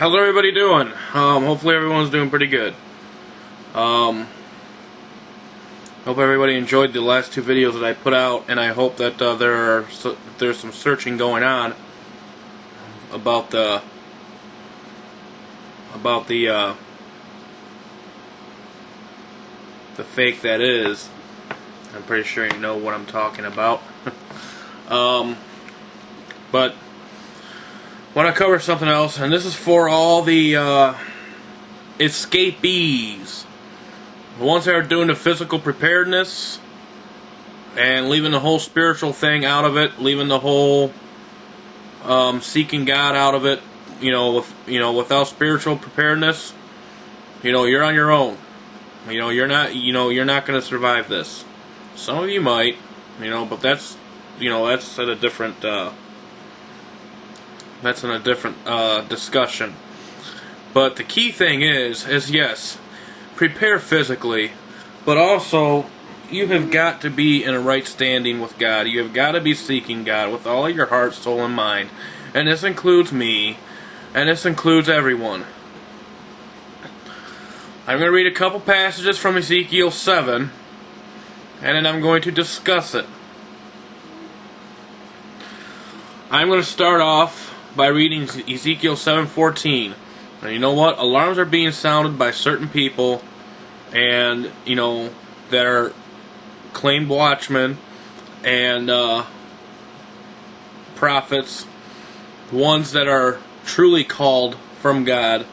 How's everybody doing? Hopefully everyone's doing pretty good. Hope everybody enjoyed the last two videos that I put out, and I hope that there's some searching going on about the fake that is. I'm pretty sure you know what I'm talking about. But I want to cover something else, and this is for all the escapees. The ones that are doing the physical preparedness and leaving the whole spiritual thing out of it, leaving the whole seeking God out of it. Without spiritual preparedness, you're on your own. You're not going to survive this. Some of you might, but that's at a different discussion. But the key thing is yes, prepare physically, but also you have got to be in a right standing with God. You have got to be seeking God with all of your heart, soul, and mind. And this includes me, and this includes everyone. I'm going to read a couple passages from Ezekiel 7, and then I'm going to discuss it. I'm going to start off by reading Ezekiel 7:14. And you know what? Alarms are being sounded by certain people, and that are claimed watchmen and prophets, ones that are truly called from God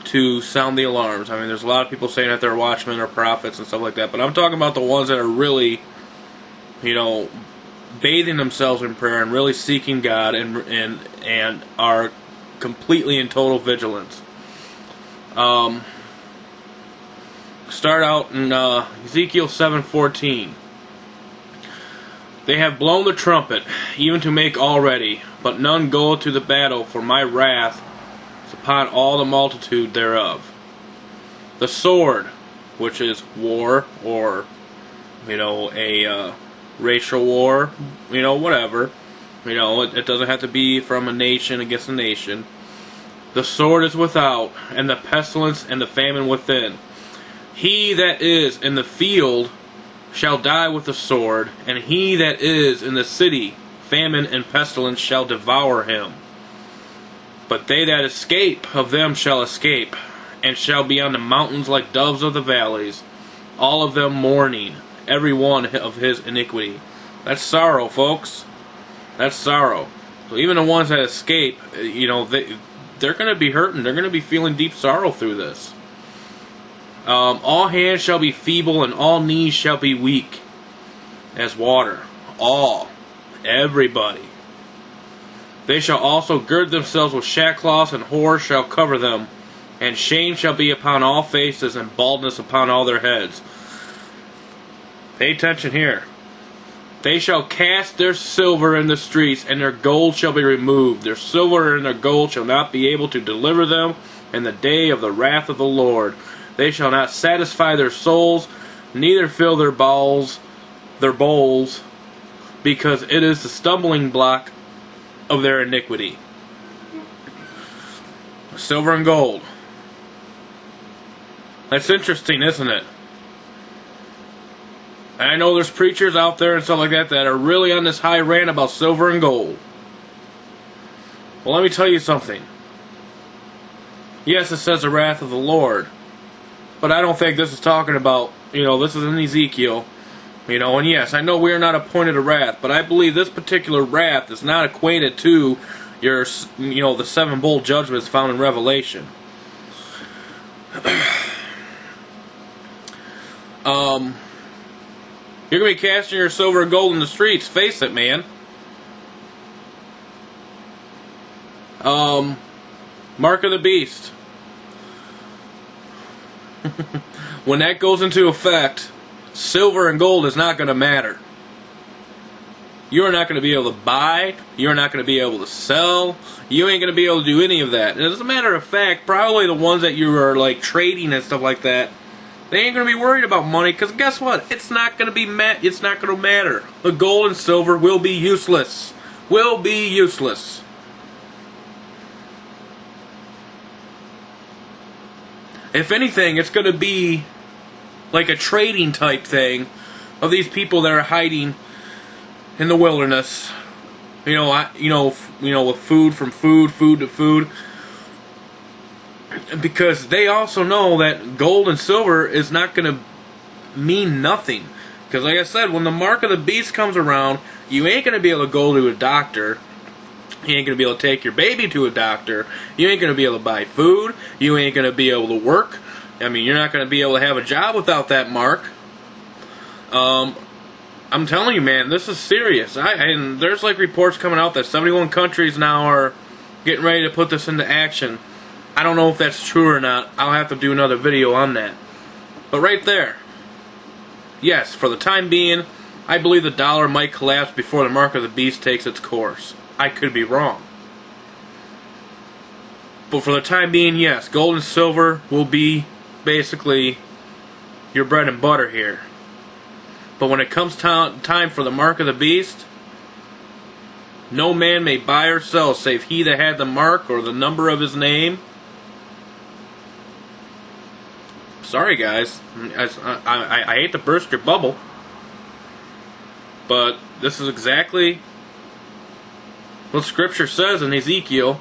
to sound the alarms. I mean, there's a lot of people saying that they're watchmen or prophets and stuff like that, but I'm talking about the ones that are really, bathing themselves in prayer and really seeking God and are completely in total vigilance. Start out in Ezekiel 7:14. They have blown the trumpet, even to make all ready, but none go to the battle, for my wrath is upon all the multitude thereof. The sword, which is war, or a racial war, whatever. It doesn't have to be from a nation against a nation. The sword is without, and the pestilence and the famine within. He that is in the field shall die with the sword, and he that is in the city, famine and pestilence shall devour him. But they that escape of them shall escape, and shall be on the mountains like doves of the valleys, all of them mourning, every one of his iniquity. That's sorrow, folks. That's sorrow. So even the ones that escape, they're going to be hurting. They're going to be feeling deep sorrow through this. All hands shall be feeble, and all knees shall be weak as water. All. Everybody. They shall also gird themselves with sackcloth, and horror shall cover them, and shame shall be upon all faces, and baldness upon all their heads. Pay attention here. They shall cast their silver in the streets, and their gold shall be removed. Their silver and their gold shall not be able to deliver them in the day of the wrath of the Lord. They shall not satisfy their souls, neither fill their bowls, because it is the stumbling block of their iniquity. Silver and gold. That's interesting, isn't it? And I know there's preachers out there and stuff like that that are really on this high rant about silver and gold. Well, let me tell you something. Yes, it says the wrath of the Lord. But I don't think this is talking about, this is in Ezekiel. And yes, I know we are not appointed to wrath, but I believe this particular wrath is not equated to your, the seven bowl judgments found in Revelation. You're going to be casting your silver and gold in the streets. Face it, man. Mark of the beast. When that goes into effect, silver and gold is not going to matter. You're not going to be able to buy. You're not going to be able to sell. You ain't going to be able to do any of that. And as a matter of fact, probably the ones that you are trading and stuff like that, they ain't going to be worried about money, because guess what? It's not going to be it's not going to matter. The gold and silver will be useless. Will be useless. If anything, it's going to be like a trading type thing of these people that are hiding in the wilderness. With food to food. Because they also know that gold and silver is not going to mean nothing. Because like I said, when the mark of the beast comes around, you ain't going to be able to go to a doctor. You ain't going to be able to take your baby to a doctor. You ain't going to be able to buy food. You ain't going to be able to work. I mean, you're not going to be able to have a job without that mark. I'm telling you, man, this is serious. And there's like reports coming out that 71 countries now are getting ready to put this into action. I don't know if that's true or not. I'll have to do another video on that. But right there, yes, for the time being, I believe the dollar might collapse before the mark of the beast takes its course. I could be wrong. But for the time being, yes, gold and silver will be basically your bread and butter here. But when it comes time for the mark of the beast, no man may buy or sell save he that had the mark or the number of his name. Sorry, guys. I hate to burst your bubble, but this is exactly what Scripture says in Ezekiel.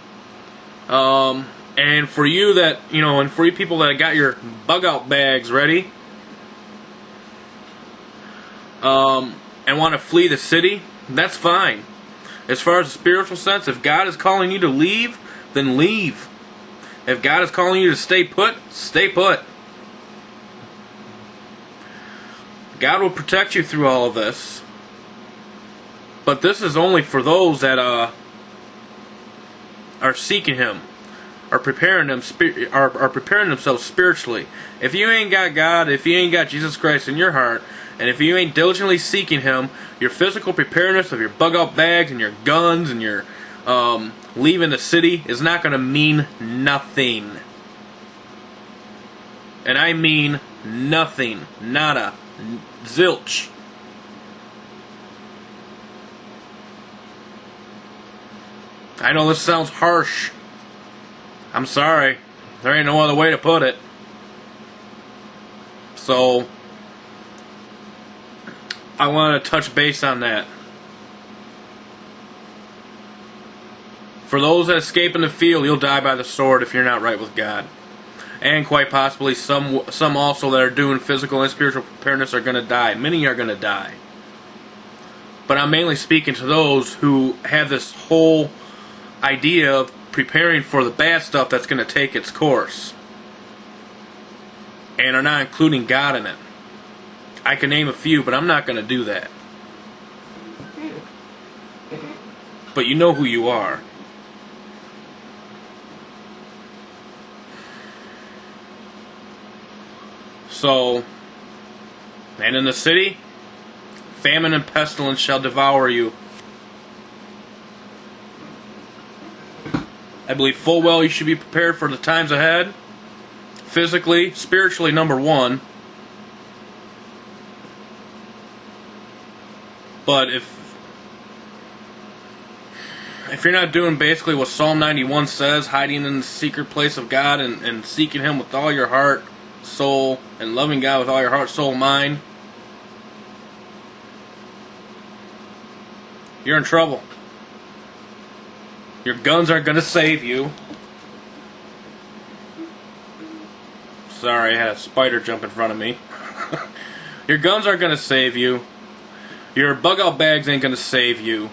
And for you that, and for you people that got your bug-out bags ready, and want to flee the city, that's fine. As far as the spiritual sense, if God is calling you to leave, then leave. If God is calling you to stay put, stay put. God will protect you through all of this. But this is only for those that are seeking Him, are preparing themselves spiritually. If you ain't got God, if you ain't got Jesus Christ in your heart, and if you ain't diligently seeking Him, your physical preparedness of your bug-out bags and your guns and your leaving the city is not going to mean nothing. And I mean nothing. Nada. Zilch. I know this sounds harsh. I'm sorry. There ain't no other way to put it. So, I want to touch base on that. For those that escape in the field, you'll die by the sword if you're not right with God. And quite possibly some also that are doing physical and spiritual preparedness are going to die. Many are going to die. But I'm mainly speaking to those who have this whole idea of preparing for the bad stuff that's going to take its course. And are not including God in it. I can name a few, but I'm not going to do that. But you know who you are. So, and in the city, famine and pestilence shall devour you. I believe full well you should be prepared for the times ahead. Physically, spiritually, number one. But if you're not doing basically what Psalm 91 says, hiding in the secret place of God and seeking Him with all your heart, soul, and loving God with all your heart, soul, mind, you're in trouble. Your guns aren't going to save you. Sorry, I had a spider jump in front of me. Your guns aren't going to save you. Your bug-out bags ain't going to save you.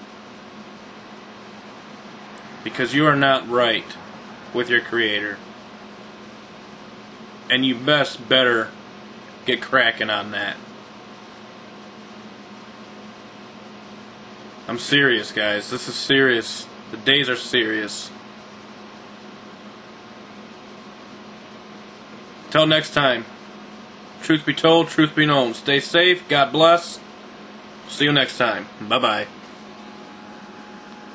Because you are not right with your Creator. And you better get cracking on that. I'm serious, guys. This is serious. The days are serious. Until next time, truth be told, truth be known. Stay safe. God bless. See you next time. Bye-bye.